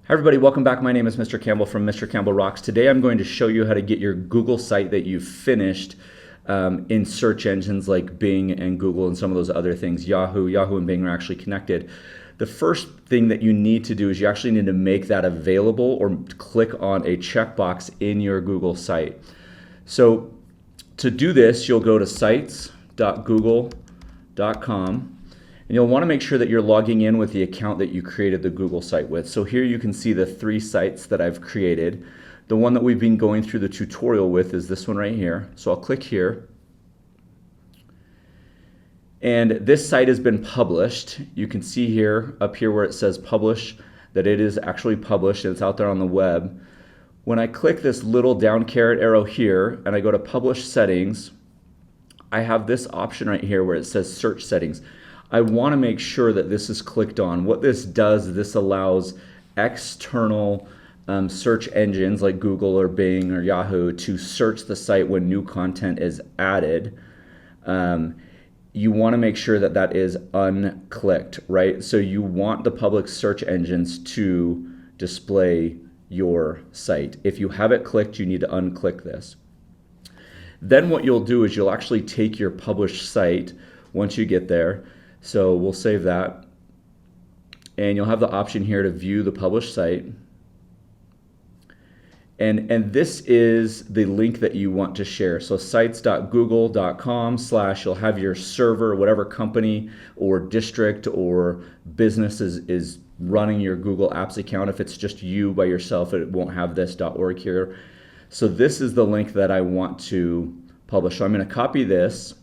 Hi everybody, welcome back. My name is Mr. Campbell from Mr. Campbell Rocks. Today I'm going to show you how to get your Google site that you've finished in search engines like Bing and Google and some of those other things. Yahoo and Bing are actually connected. The first thing that you need to do is you actually need to make that available or click on a checkbox in your Google site. So to do this, you'll go to sites.google.com. And you'll want to make sure that you're logging in with the account that you created the Google site with. So here you can see the 3 sites that I've created. The one that we've been going through the tutorial with is this one right here. So I'll click here. And this site has been published. You can see here, up here where it says publish, that it is actually published and it's out there on the web. When I click this little down caret arrow here and I go to publish settings, I have this option right here where it says search settings. I want to make sure that this is clicked on. What this does, this allows external search engines like Google or Bing or Yahoo to search the site when new content is added. You want to make sure that that is unclicked, right? So you want the public search engines to display your site. If you have it clicked, you need to unclick this. Then what you'll do is you'll actually take your published site once you get there. So we'll save that, and you'll have the option here to view the published site. And this is the link that you want to share. So sites.google.com/ you'll have your server, whatever company or district or business is running your Google Apps account. If it's just you by yourself, it won't have this .org here. So this is the link that I want to publish. So I'm going to copy this.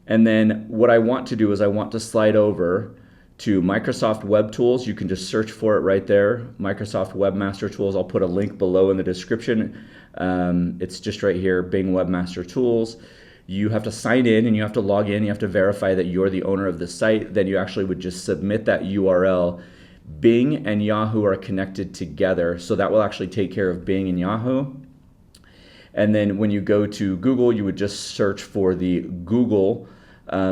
And then what I want to do is I want to slide over to Microsoft Web Tools. You can just search for it right there, Microsoft Webmaster Tools. I'll put a link below in the description. It's just right here, Bing Webmaster Tools. You have to sign in and you have to log in. You have to verify that you're the owner of the site. Then you actually would just submit that URL. Bing and Yahoo are connected together, so that will actually take care of Bing and Yahoo. And then when you go to Google, you would just search for the Google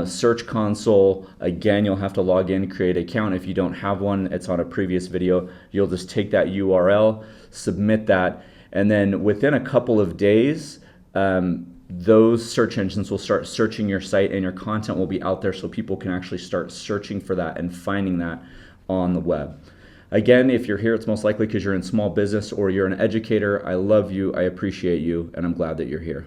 Search Console. Again, you'll have to log in, create an account. If you don't have one, it's on a previous video. You'll just take that URL, submit that, and then within a couple of days, those search engines will start searching your site and your content will be out there so people can actually start searching for that and finding that on the web. Again, if you're here, it's most likely because you're in small business or you're an educator. I love you, I appreciate you, and I'm glad that you're here.